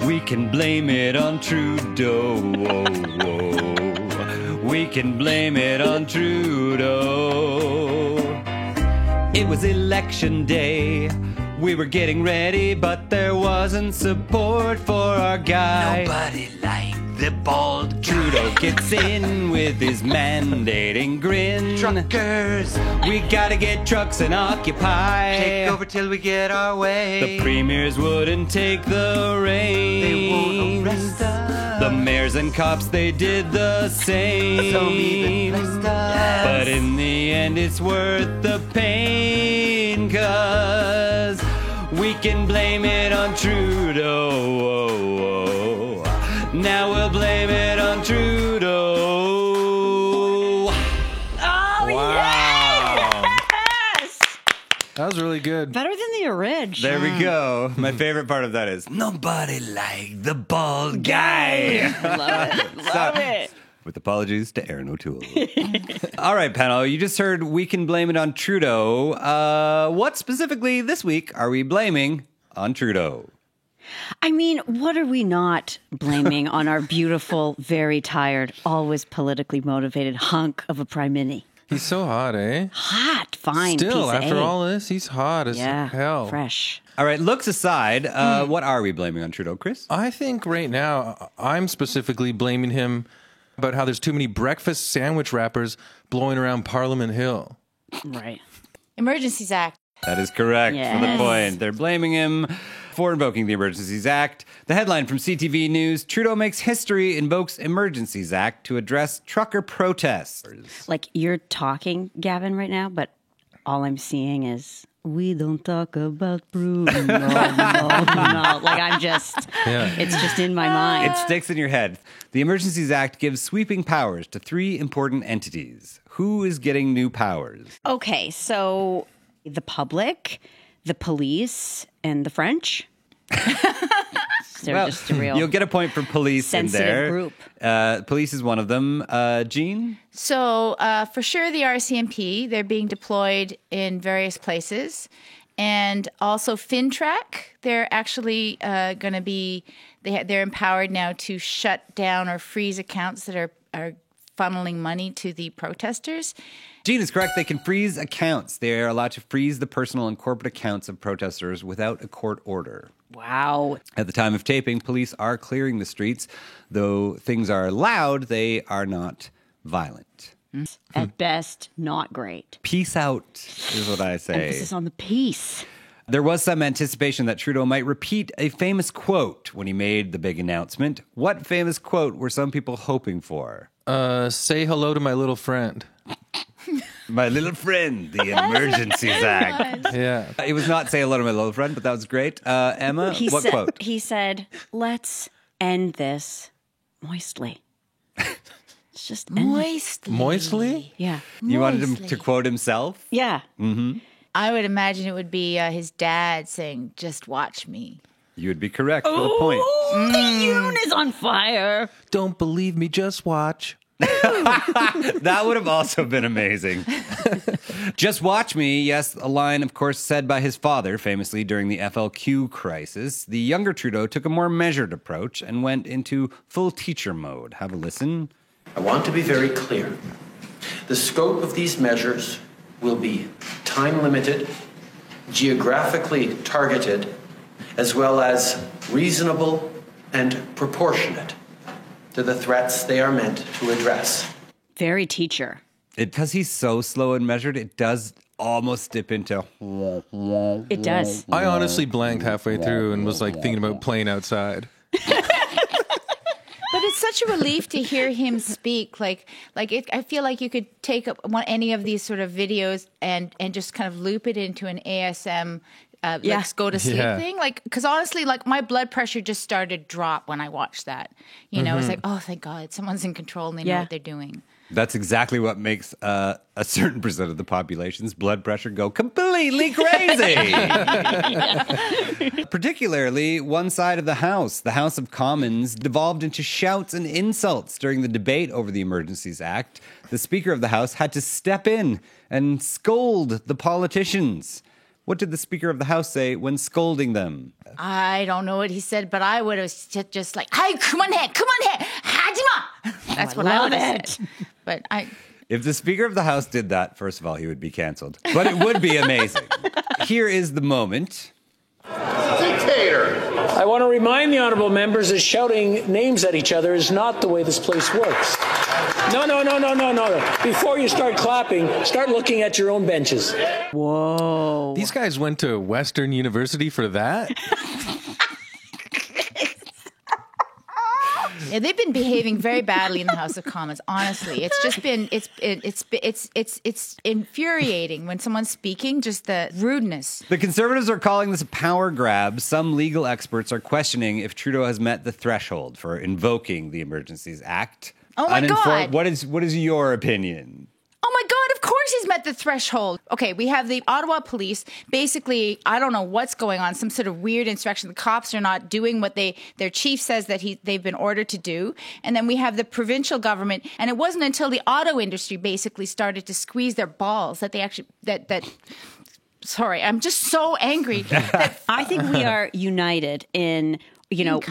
We can blame it on Trudeau. We can blame it on Trudeau. It was election day. We were getting ready, but there wasn't support for our guy. Nobody liked the bald guy. Trudeau gets in with his mandating grin. Truckers, we gotta get trucks and occupy. take over till we get our way. The premiers wouldn't take the reins. They won't arrest us. The mayors and cops, they did the same. Some even blessed us. But in the end, it's worth the pain, 'cause we can blame it on Trudeau. Now we'll blame it on Trudeau. Oh, yes! That was really good. Better than the orig. There we go. My favorite part of that is nobody liked the bald guy. Love it. Love it. With apologies to Aaron O'Toole. All right, panel, you just heard we can blame it on Trudeau. What specifically this week are we blaming on Trudeau? I mean, what are we not blaming on our beautiful, very tired, always politically motivated hunk of a prime mini? He's so hot, eh? Hot, fine. Still, piece of after A. all this, he's hot as hell. Fresh. All right, looks aside, what are we blaming on Trudeau, Chris? I think right now, I'm specifically blaming him about how there's too many breakfast sandwich wrappers blowing around Parliament Hill. Right. Emergencies Act. That is correct for the Yes. point. They're blaming him for invoking the Emergencies Act. The headline from CTV News, Trudeau makes history, invokes Emergencies Act to address trucker protests. Like you're talking, Gavin, right now, but all I'm seeing is we don't talk about Bruno. no. Like I'm just, it's just in my mind. It sticks in your head. The Emergencies Act gives sweeping powers to three important entities. Who is getting new powers? Okay, so the public, the police, and the French. They're just a real You'll get a point for police sensitive in there. group. Police is one of them. Jean? So for sure, the RCMP, they're being deployed in various places. And also FinTrack, they're actually going to be, they're empowered now to shut down or freeze accounts that are funneling money to the protesters. Jean is correct. They can freeze accounts. They are allowed to freeze the personal and corporate accounts of protesters without a court order. Wow. At the time of taping, police are clearing the streets. Though things are loud, they are not violent. At best, not great. Peace out is what I say. Emphasis on the peace. There was some anticipation that Trudeau might repeat a famous quote when he made the big announcement. What famous quote were some people hoping for? Say hello to my little friend. My little friend, the Emergencies Act. Yeah. It was not say hello to my little friend, but that was great. Emma, what quote? He said, let's end this moistly. It's just end it. Moistly. Moistly? Yeah. You wanted him to quote himself? Yeah. I would imagine it would be his dad saying, "Just watch me." You would be correct for the point. Oh, the Yoon is on fire. Don't believe me, just watch. That would have also been amazing. Just watch me. Yes, a line, of course, said by his father, famously during the FLQ crisis. The younger Trudeau took a more measured approach and went into full teacher mode. Have a listen. I want to be very clear. The scope of these measures will be time-limited, geographically targeted, as well as reasonable and proportionate to the threats they are meant to address. Very teacher. Because he's so slow and measured, it does almost dip into... It does. I honestly blanked halfway through and was like thinking about playing outside. But it's such a relief to hear him speak. I feel like you could take any of these sort of videos and just kind of loop it into an ASM, go to sleep thing. Because honestly, my blood pressure just started to drop when I watched that. It's like, oh, thank God, someone's in control and they know what they're doing. That's exactly what makes a certain percent of the population's blood pressure go completely crazy. Particularly one side of the House of Commons, devolved into shouts and insults during the debate over the Emergencies Act. The Speaker of the House had to step in and scold the politicians. What did the Speaker of the House say when scolding them? I don't know what he said, but I would have just like, "Hey, come on here, Hajima." That's what I would have said. But If the Speaker of the House did that, first of all, he would be canceled. But it would be amazing. Here is the moment. Dictator! I want to remind the honorable members that shouting names at each other is not the way this place works. No. Before you start clapping, start looking at your own benches. Whoa. These guys went to Western University for that? yeah, they've been behaving very badly in the House of Commons. Honestly, it's just been it's infuriating when someone's speaking. Just the rudeness. The Conservatives are calling this a power grab. Some legal experts are questioning if Trudeau has met the threshold for invoking the Emergencies Act. Oh my God. What is your opinion? Oh my God, of course he's met the threshold. Okay, we have the Ottawa police. Basically, I don't know what's going on, some sort of weird insurrection. The cops are not doing what their chief says that they've been ordered to do. And then we have the provincial government. And it wasn't until the auto industry basically started to squeeze their balls that they actually, sorry, I'm just so angry. I think we are united in...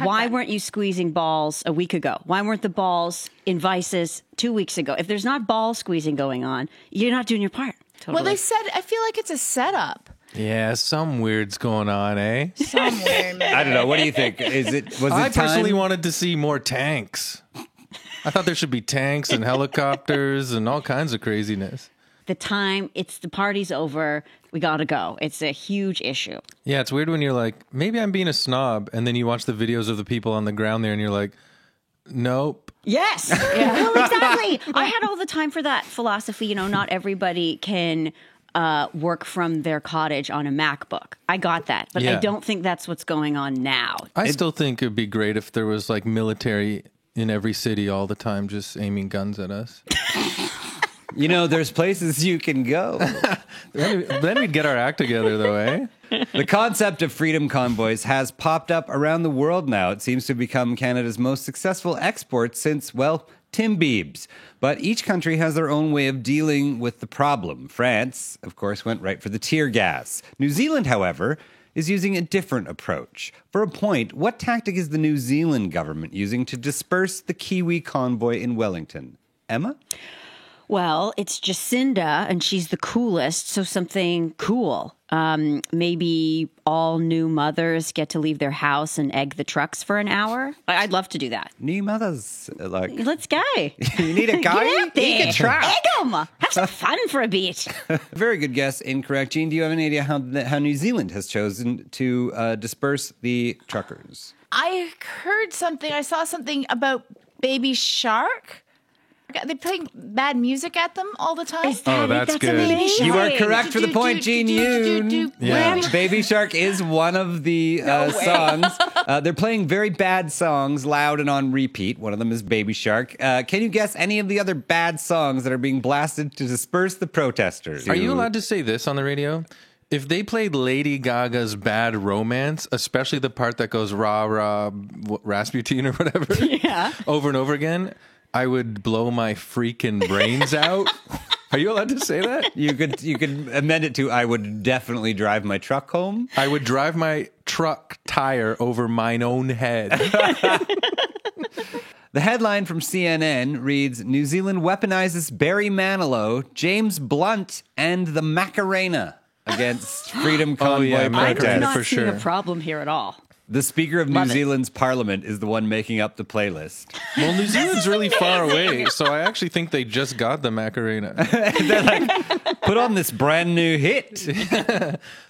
why weren't you squeezing balls a week ago? Why weren't the balls in vices 2 weeks ago? If there's not ball squeezing going on, you're not doing your part. Totally. Well, they said, I feel like it's a setup. Yeah, some weird's going on, eh? Somewhere, man. I don't know. What do you think? I personally wanted to see more tanks. I thought there should be tanks and helicopters and all kinds of craziness. The party's over. We got to go. It's a huge issue. Yeah, it's weird when you're like, maybe I'm being a snob, and then you watch the videos of the people on the ground there, and you're like, nope. Yes. Yeah. Well, exactly. I had all the time for that philosophy. Not everybody can work from their cottage on a MacBook. I got that. But I don't think that's what's going on now. I still think it'd be great if there was like military in every city all the time just aiming guns at us. There's places you can go. Then we'd get our act together, though, eh? The concept of freedom convoys has popped up around the world now. It seems to have become Canada's most successful export since, Tim Biebs. But each country has their own way of dealing with the problem. France, of course, went right for the tear gas. New Zealand, however, is using a different approach. For a point, what tactic is the New Zealand government using to disperse the Kiwi convoy in Wellington? Emma? Well, it's Jacinda, and she's the coolest, so something cool. Maybe all new mothers get to leave their house and egg the trucks for an hour. I'd love to do that. New mothers, let's go. You need a guy? Get out there. Egg a truck. Egg 'em. Have some fun for a bit. Very good guess. Incorrect. Gene, do you have any idea how New Zealand has chosen to disperse the truckers? I heard something. I saw something about Baby Shark. They're playing bad music at them all the time. That's good. Amazing. You are correct for the point, Gene Yoon. Yeah. Baby Shark is one of the songs. They're playing very bad songs, loud and on repeat. One of them is Baby Shark. Can you guess any of the other bad songs that are being blasted to disperse the protesters? Are you allowed to say this on the radio? If they played Lady Gaga's Bad Romance, especially the part that goes rah, rah, Rasputin or whatever, over and over again, I would blow my freaking brains out. Are you allowed to say that? You could amend it to I would definitely drive my truck home. I would drive my truck tire over mine own head. The headline from CNN reads, New Zealand weaponizes Barry Manilow, James Blunt, and the Macarena against Freedom Convoy protests. I'm not for seeing sure. a problem here at all. The Speaker of New Zealand's parliament is the one making up the playlist. Well, New Zealand's really far away, so I actually think they just got the Macarena. They're like, put on this brand new hit.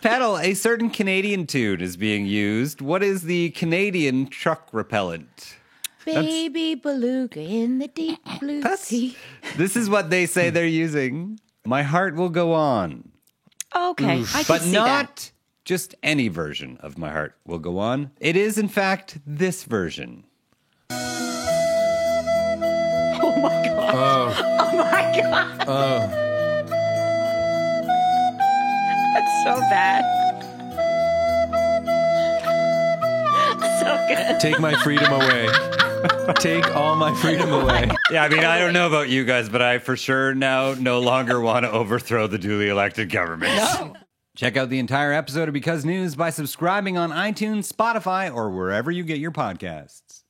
Paddle, a certain Canadian tune is being used. What is the Canadian truck repellent? Baby beluga in the deep blue sea. This is what they say they're using. My heart will go on. Okay, I can But see not that. just any version of My Heart Will Go On. It is, in fact, this version. Oh my god! Oh my god! Oh, That's so bad. So good. take my freedom away. Take all my freedom away. Yeah, I mean, I don't know about you guys, but I for sure now no longer want to overthrow the duly elected government. No. Check out the entire episode of Because News by subscribing on iTunes, Spotify, or wherever you get your podcasts.